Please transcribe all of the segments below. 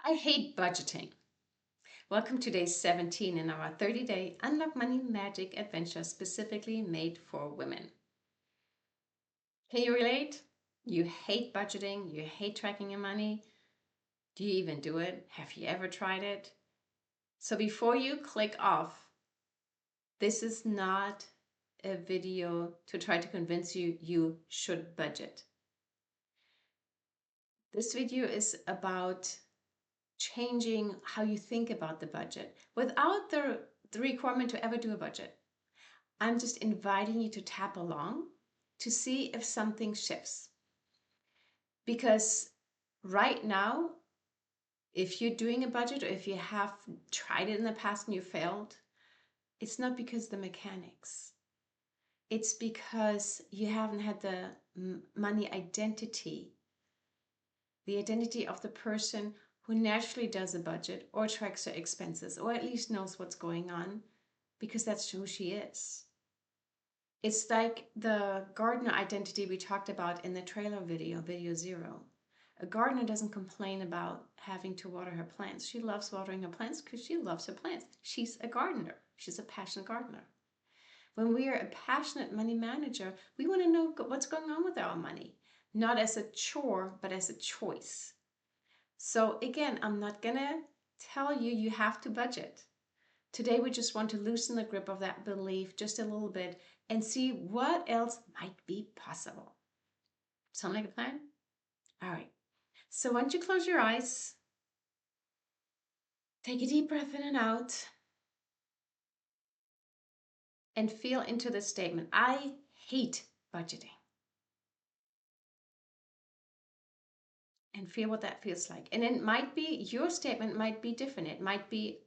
I hate budgeting. Welcome to day 17 in our 30-day Unlock Money Magic adventure specifically made for women. Can you relate? You hate budgeting, you hate tracking your money. Do you even do it? Have you ever tried it? So before you click off, this is not a video to try to convince you you should budget. This video is about changing how you think about the budget without the requirement to ever do a budget. I'm just inviting you to tap along to see if something shifts. Because right now, if you're doing a budget or if you have tried it in the past and you failed, it's not because the mechanics. It's because you haven't had the money identity, the identity of the person who naturally does a budget or tracks her expenses or at least knows what's going on because that's who she is. It's like the gardener identity we talked about in the trailer video, video 0. A gardener doesn't complain about having to water her plants. She loves watering her plants because she loves her plants. She's a gardener. She's a passionate gardener. When we are a passionate money manager, we want to know what's going on with our money, not as a chore, but as a choice. So again, I'm not going to tell you you have to budget. Today, we just want to loosen the grip of that belief just a little bit and see what else might be possible. Sound like a plan? All right. So once you close your eyes, take a deep breath in and out and feel into the statement. I hate budgeting. And feel what that feels like. And it might be, your statement might be different. It might be,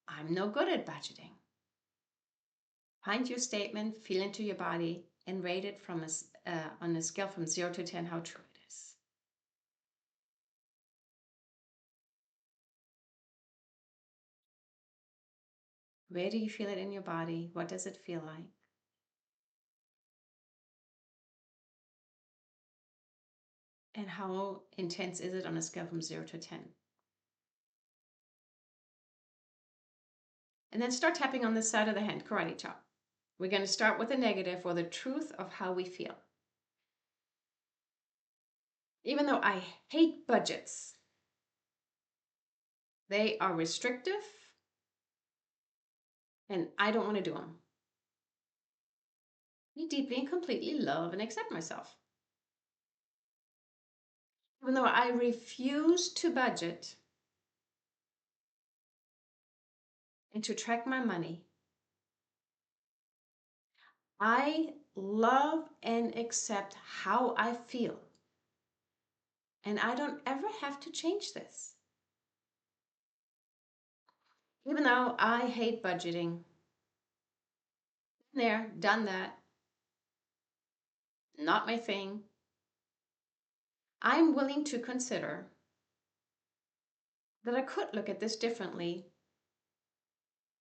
I'm no good at budgeting. Find your statement, feel into your body, and rate it from on a scale from 0 to 10 how true it is. Where do you feel it in your body? What does it feel like? And how intense is it on a scale from 0 to 10? And then start tapping on this side of the hand, karate chop. We're going to start with the negative or the truth of how we feel. Even though I hate budgets, they are restrictive and I don't want to do them. I deeply and completely love and accept myself. Even though I refuse to budget and to track my money, I love and accept how I feel. And I don't ever have to change this. Even though I hate budgeting, been there, done that, not my thing, I'm willing to consider that I could look at this differently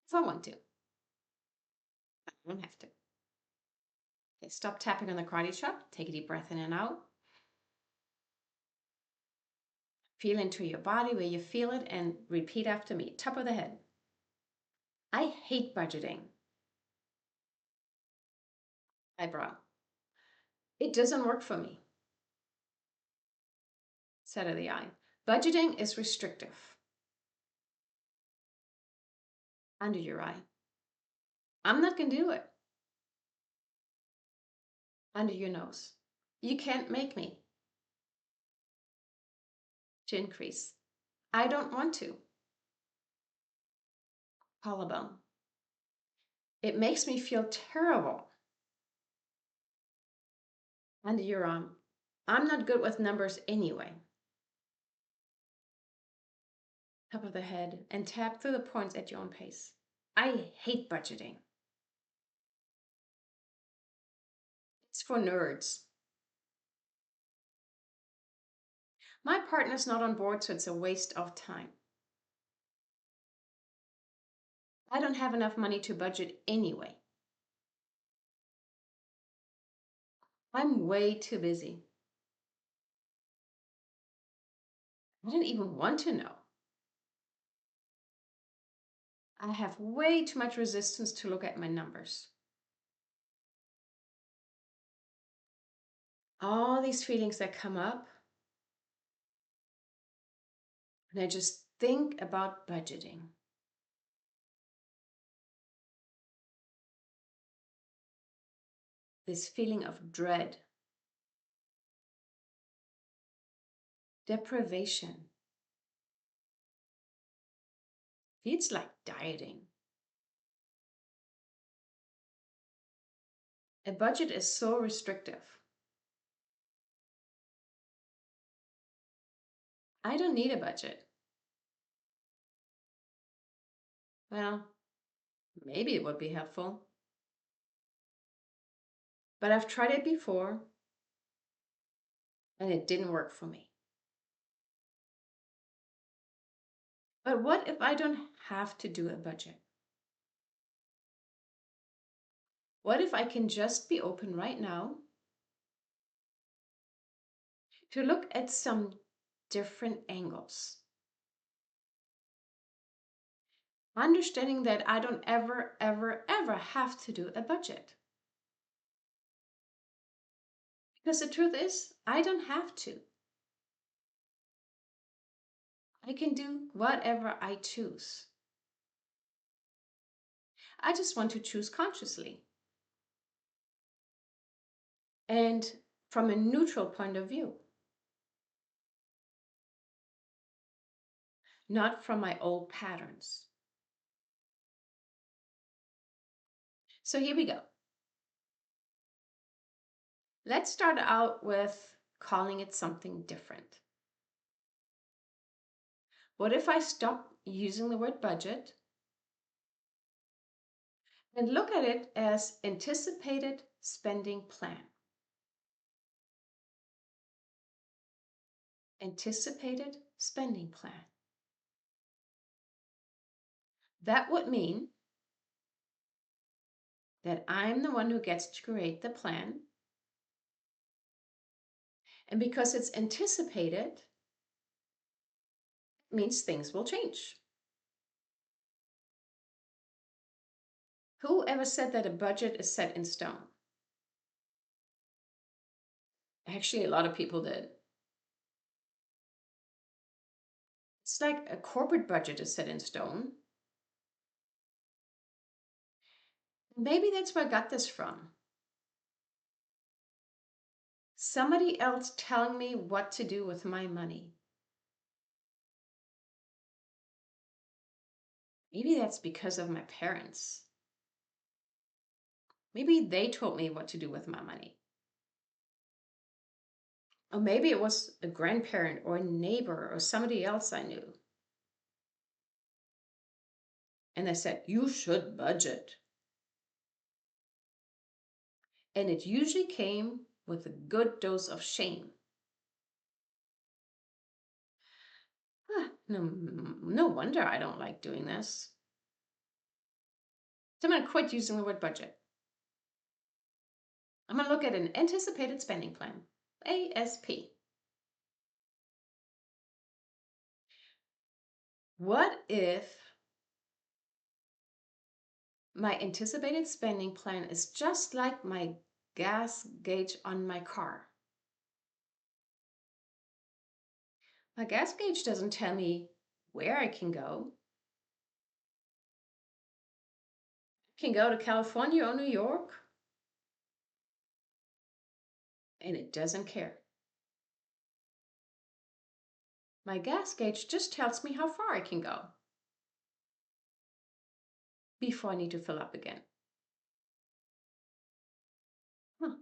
if I want to. I don't have to. Okay, stop tapping on the karate chop. Take a deep breath in and out. Feel into your body where you feel it and repeat after me. Top of the head. I hate budgeting. Eyebrow. It doesn't work for me. Side of the eye. Budgeting is restrictive. Under your eye. I'm not going to do it. Under your nose. You can't make me. Chin crease. I don't want to. Collarbone. It makes me feel terrible. Under your arm. I'm not good with numbers anyway. Top of the head and tap through the points at your own pace. I hate budgeting. It's for nerds. My partner's not on board, so it's a waste of time. I don't have enough money to budget anyway. I'm way too busy. I didn't even want to know. I have way too much resistance to look at my numbers. All these feelings that come up, and I just think about budgeting. This feeling of dread, deprivation. Feels like dieting. A budget is so restrictive. I don't need a budget. Well, maybe it would be helpful. But I've tried it before and it didn't work for me. But what if I don't have to do a budget? What if I can just be open right now to look at some different angles? Understanding that I don't ever have to do a budget. Because the truth is, I don't have to. I can do whatever I choose. I just want to choose consciously and from a neutral point of view, not from my old patterns. So here we go. Let's start out with calling it something different. What if I stop using the word budget and look at it as anticipated spending plan? Anticipated spending plan. That would mean that I'm the one who gets to create the plan. And because it's anticipated, it means things will change. Who ever said that a budget is set in stone? Actually, a lot of people did. It's like a corporate budget is set in stone. Maybe that's where I got this from. Somebody else telling me what to do with my money. Maybe that's because of my parents. Maybe they told me what to do with my money. Or maybe it was a grandparent or a neighbor or somebody else I knew. And they said, you should budget. And it usually came with a good dose of shame. No wonder I don't like doing this. So I'm going to quit using the word budget. I'm going to look at an anticipated spending plan, ASP. What if my anticipated spending plan is just like my gas gauge on my car? My gas gauge doesn't tell me where I can go. I can go to California or New York, and it doesn't care. My gas gauge just tells me how far I can go before I need to fill up again.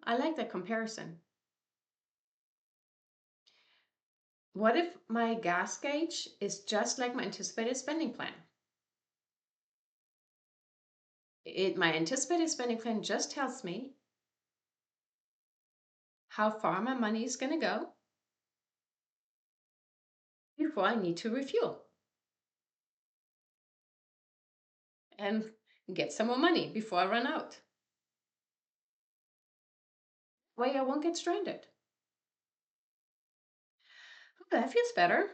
I like that comparison. What if my gas gauge is just like my anticipated spending plan? My anticipated spending plan just tells me how far my money is going to go before I need to refuel and get some more money before I run out. Way I won't get stranded. Oh, that feels better.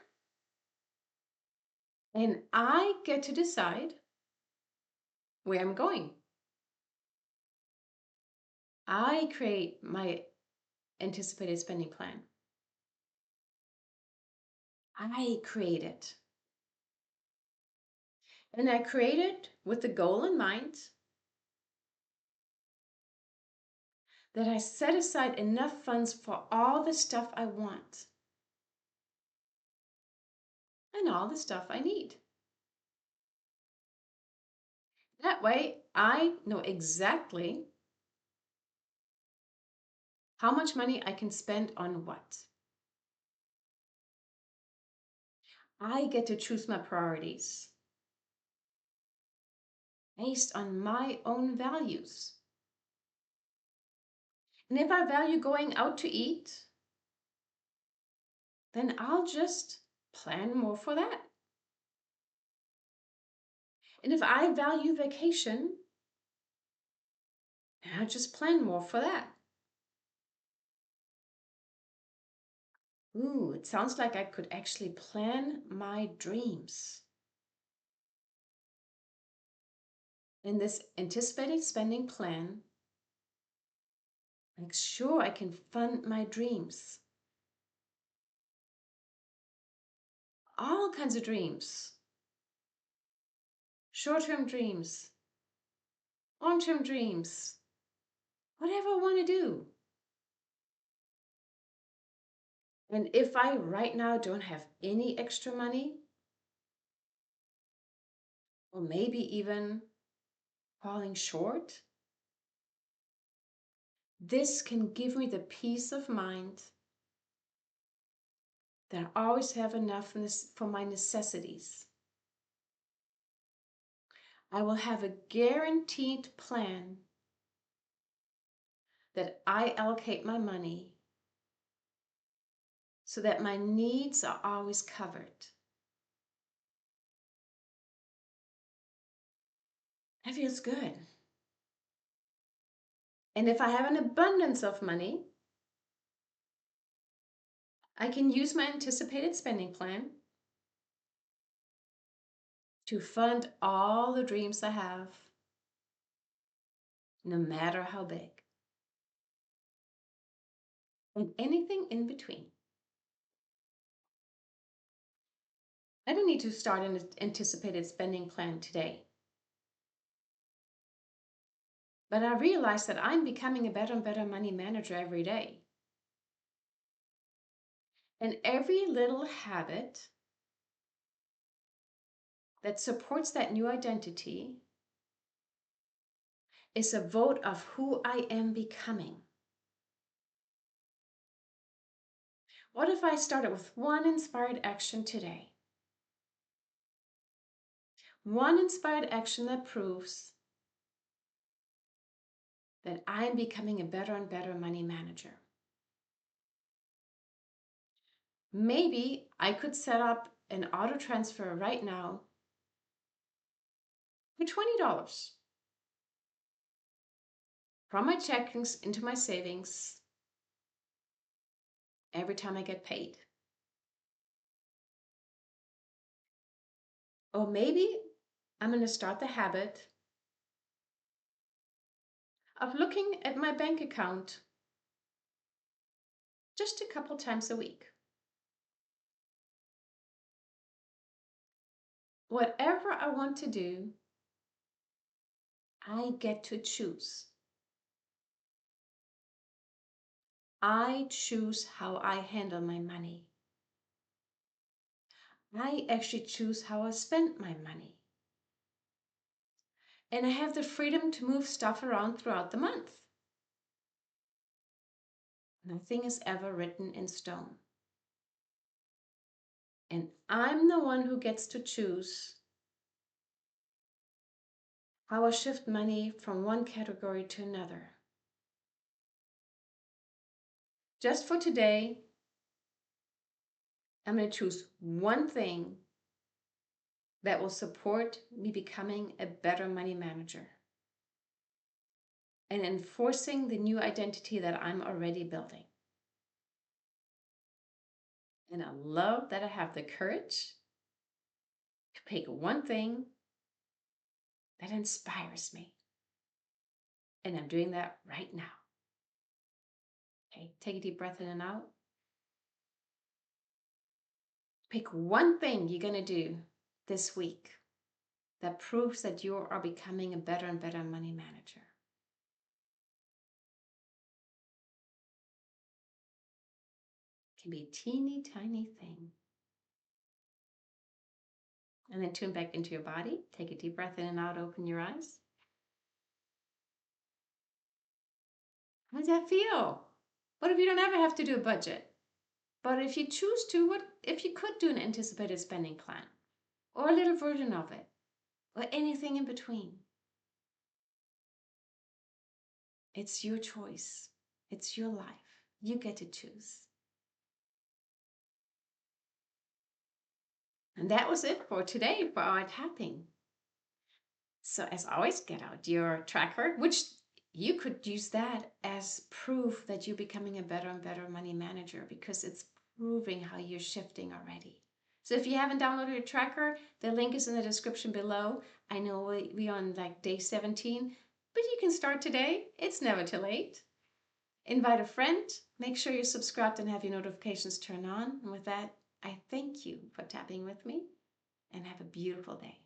And I get to decide where I'm going. I create my anticipated spending plan. I create it. And I create it with the goal in mind that I set aside enough funds for all the stuff I want and all the stuff I need. That way, I know exactly how much money I can spend on what. I get to choose my priorities based on my own values. And if I value going out to eat, then I'll just plan more for that. And if I value vacation, I'll just plan more for that. Ooh, it sounds like I could actually plan my dreams. In this anticipated spending plan, make sure I can fund my dreams. All kinds of dreams. Short-term dreams, long-term dreams, whatever I want to do. And if I right now don't have any extra money, or maybe even falling short, this can give me the peace of mind that I always have enough for my necessities. I will have a guaranteed plan that I allocate my money so that my needs are always covered. That feels good. And if I have an abundance of money, I can use my anticipated spending plan to fund all the dreams I have, no matter how big, and anything in between. I don't need to start an anticipated spending plan today. But I realize that I'm becoming a better and better money manager every day. And every little habit that supports that new identity is a vote of who I am becoming. What if I started with one inspired action today? One inspired action that proves that I'm becoming a better and better money manager. Maybe I could set up an auto transfer right now for $20 from my checkings into my savings every time I get paid. Or maybe I'm going to start the habit of looking at my bank account just a couple times a week. Whatever I want to do, I get to choose. I choose how I handle my money. I actually choose how I spend my money. And I have the freedom to move stuff around throughout the month. Nothing is ever written in stone. And I'm the one who gets to choose how I shift money from one category to another. Just for today, I'm going to choose one thing that will support me becoming a better money manager and enforcing the new identity that I'm already building. And I love that I have the courage to pick one thing That inspires me. And I'm doing that right now. Okay, take a deep breath in and out. Pick one thing you're going to do this week that proves that you are becoming a better and better money manager. It can be a teeny tiny thing. And then tune back into your body. Take a deep breath in and out. Open your eyes. How does that feel? What if you don't ever have to do a budget? But if you choose to, what if you could do an anticipated spending plan? Or a little version of it? Or anything in between? It's your choice. It's your life. You get to choose. And that was it for today for our tapping. So as always, get out your tracker, which you could use that as proof that you're becoming a better and better money manager, because it's proving how you're shifting already. So if you haven't downloaded your tracker, the link is in the description below. I know we're on like day 17, but you can start today. It's never too late. Invite a friend, make sure you're subscribed and have your notifications turned on. And with that, I thank you for tapping with me and have a beautiful day.